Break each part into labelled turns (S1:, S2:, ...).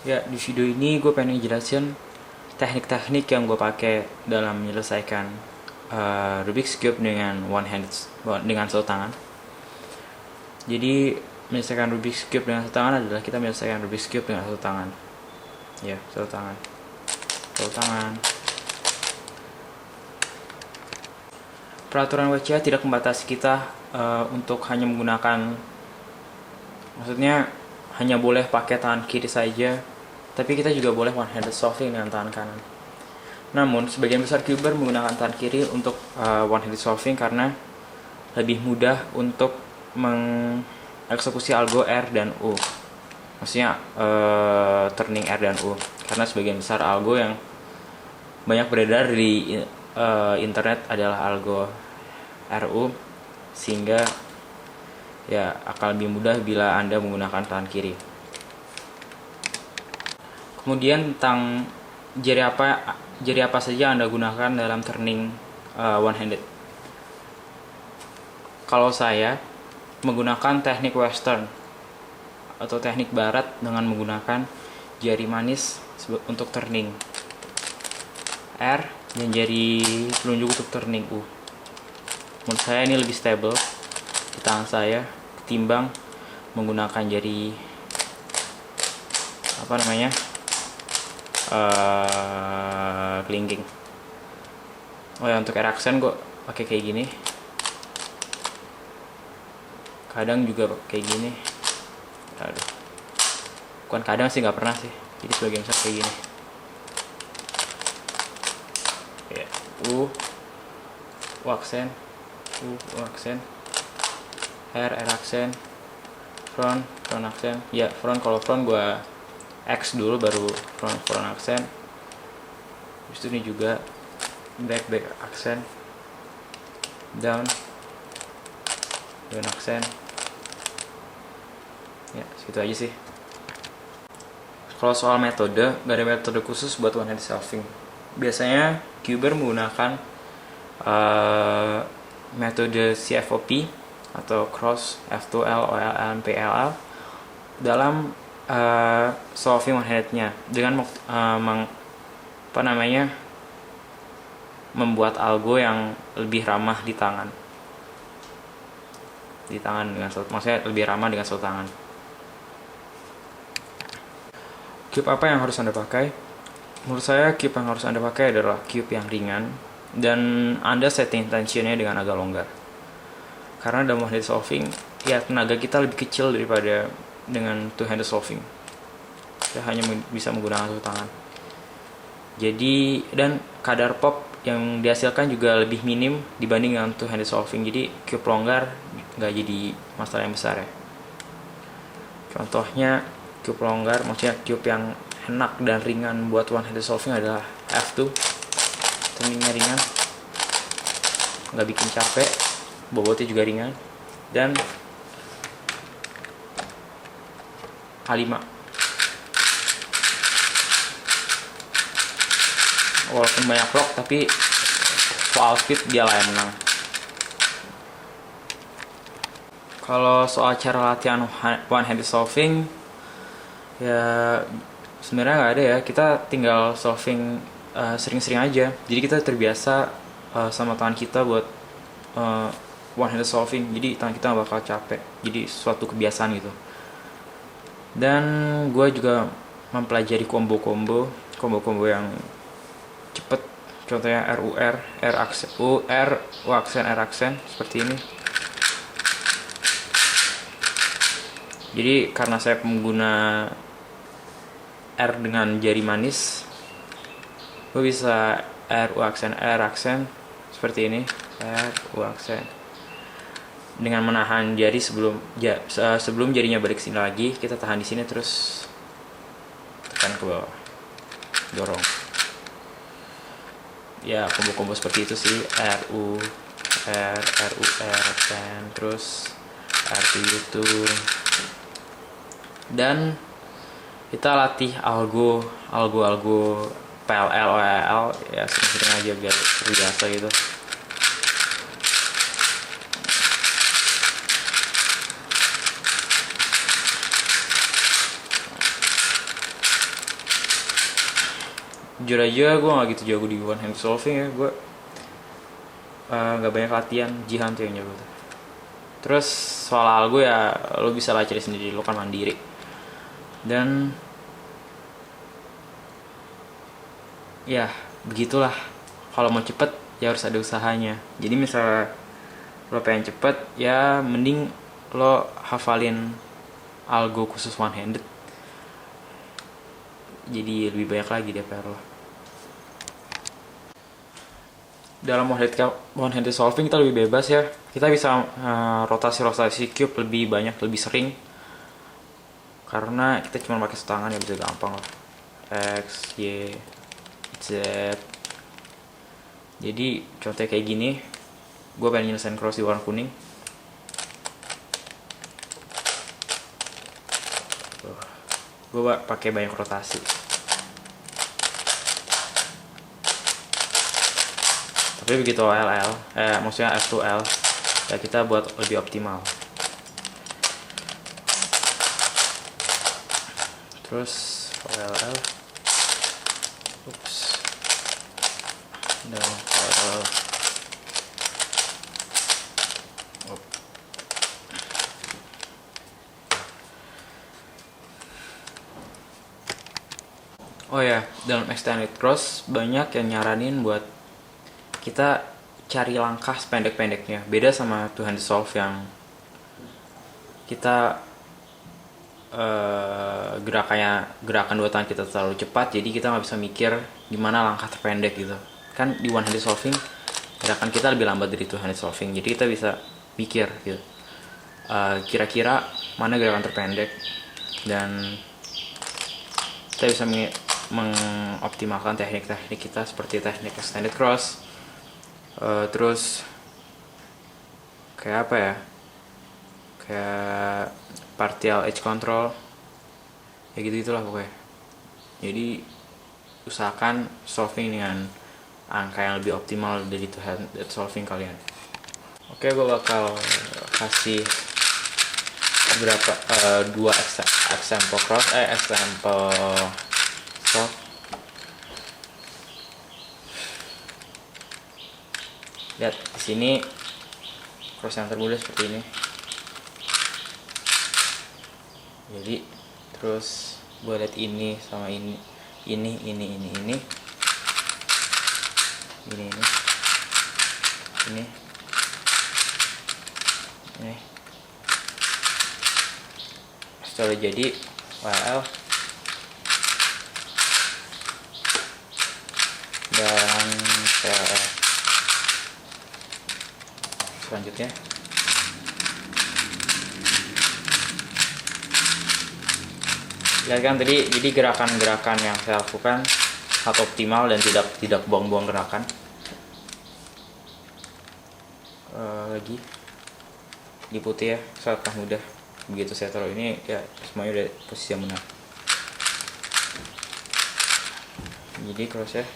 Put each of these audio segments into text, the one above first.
S1: Ya, di video ini gue pengen jelasin teknik-teknik yang gue pakai dalam menyelesaikan Rubik's Cube dengan satu tangan. Jadi menyelesaikan Rubik's Cube dengan satu tangan adalah kita menyelesaikan Rubik's Cube dengan satu tangan. Ya, satu tangan. Satu tangan. Peraturan WCA tidak membatasi kita untuk hanya menggunakan, maksudnya hanya boleh pakai tangan kiri saja, tapi kita juga boleh one-handed solving dengan tangan kanan. Namun, sebagian besar cuber menggunakan tangan kiri untuk one-handed solving karena lebih mudah untuk mengeksekusi algo R dan U. Maksudnya turning R dan U. Karena sebagian besar algo yang banyak beredar di internet adalah algo RU, sehingga ya akan lebih mudah bila Anda menggunakan tangan kiri. Kemudian tentang jari apa saja Anda gunakan dalam turning one-handed. Kalau saya menggunakan teknik western atau teknik barat dengan menggunakan jari manis untuk turning R dan jari telunjuk untuk turning U. Menurut saya ini lebih stable di tangan saya ketimbang menggunakan jari kelingking. Oh ya, untuk R accent gue pakai kayak gini. Kadang juga kayak gini. Aduh. Bukan kadang sih, nggak pernah sih. Jadi sebagian besar kayak gini. Ya, U accent, U accent, R accent, front accent. Ya, kalau front gue X dulu baru front accent. Habis itu ini juga back accent, down accent. Ya, segitu aja sih. Kalau soal metode, gak ada metode khusus buat one-handed solving. Biasanya cuber menggunakan metode CFOP atau cross F2L, OLL, PLL dalam solving one-handednya dengan membuat algo yang lebih ramah di tangan maksudnya lebih ramah dengan satu tangan. Cube apa yang harus Anda pakai? Menurut saya cube yang harus Anda pakai adalah cube yang ringan dan Anda setting tensionnya dengan agak longgar. Karena dalam one-handed solving, ya tenaga kita lebih kecil daripada dengan two-handed solving. Kita hanya bisa menggunakan satu tangan. Jadi, dan kadar pop yang dihasilkan juga lebih minim dibanding dengan two-handed solving. Jadi cube longgar nggak jadi masalah yang besar ya. Contohnya cube longgar, maksudnya cube yang enak dan ringan buat one-handed solving adalah F2. Turningnya ringan, nggak bikin capek, bobotnya juga ringan, dan A5. Walaupun banyak lock, tapi soal speed dia lah yang menang. Kalau soal cara latihan one-handed solving, ya sebenarnya nggak ada ya. Kita tinggal solving sering-sering aja. Jadi kita terbiasa sama tangan kita buat one-handed solving. Jadi tangan kita nggak bakal capek. Jadi suatu kebiasaan gitu. Dan gue juga mempelajari combo-combo yang cepet. Contohnya RUR, R accent, R U accent, R accent seperti ini. Jadi karena saya pengguna R dengan jari manis, gue bisa R accent seperti ini, R U accent. Dengan menahan jari sebelum jarinya balik sini lagi, kita tahan di sini terus tekan ke bawah, dorong. Ya, combo seperti itu sih. R U R accent, terus R to U2. Dan kita latih algo PLL, OLL ya sering-sering aja biar terbiasa gitu. Jujur aja gue nggak gitu jago di one hand solving ya. Gue nggak banyak latihan. Jihan tuh yang jago tuh. Terus soal algo ya lo bisa lah cari sendiri, lo kan mandiri. Dan ya begitulah, kalau mau cepet ya harus ada usahanya. Jadi misalnya lo pengen cepet, ya mending lo hafalin algo khusus one handed, jadi lebih banyak lagi DPR lo. Dalam one handed solving kita lebih bebas ya, kita bisa rotasi cube lebih banyak, lebih sering, karena kita cuma pakai setangan ya, bisa gampang lah. X, Y, Z. Jadi contohnya kayak gini, gue pengen nyelesain cross di warna kuning. Gue pakai banyak rotasi. Tapi begitu LL, maksudnya F2L, ya kita buat lebih optimal. Terus LL, dan LL. Oh ya, dalam extended cross banyak yang nyaranin buat kita cari langkah sependek-pendeknya. Beda sama two handed solve yang kita gerakan dua tangan kita terlalu cepat, jadi kita nggak bisa mikir gimana langkah terpendek gitu. Kan di one handed solving gerakan kita lebih lambat dari two handed solving, jadi kita bisa mikir gitu. Kira-kira mana gerakan terpendek, dan kita bisa mengoptimalkan teknik-teknik kita seperti teknik extended cross. Terus kayak apa ya, kayak partial edge control, ya gitu-gitulah pokoknya. Jadi usahakan solving dengan angka yang lebih optimal dari two handed solving kalian. Oke, gue bakal kasih beberapa dua example cross, example solve. Lihat di sini cross yang termudah seperti ini. Jadi terus gue lihat ini sama ini setelah jadi WL, dan selanjutnya lihat kan tadi, jadi gerakan-gerakan yang saya lakukan sangat optimal dan tidak buang-buang gerakan. Lagi di putih ya, sangat mudah. Begitu saya taruh ini ya semuanya udah posisi yang benar. Jadi crossnya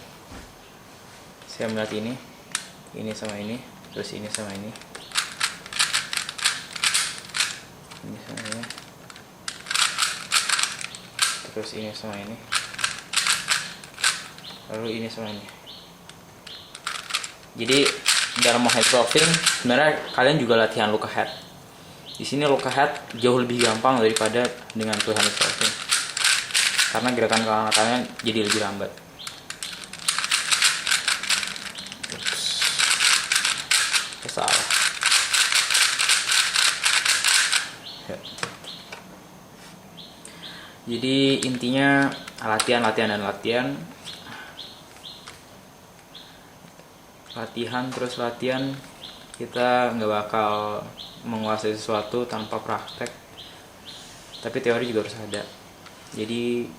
S1: saya melihat ini sama ini, terus ini sama ini sama ini, terus ini sama ini, lalu ini sama ini. Jadi dalam head solving sebenarnya kalian juga latihan look ahead. Di sini look ahead jauh lebih gampang daripada dengan two handed solving, karena gerakan kalian jadi lebih lambat. Salah. Ya. Jadi intinya latihan terus latihan. Kita nggak bakal menguasai sesuatu tanpa praktek, tapi teori juga harus ada. Jadi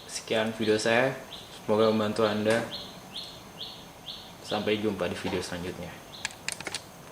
S1: sekian video saya, semoga membantu Anda. Sampai jumpa di video selanjutnya.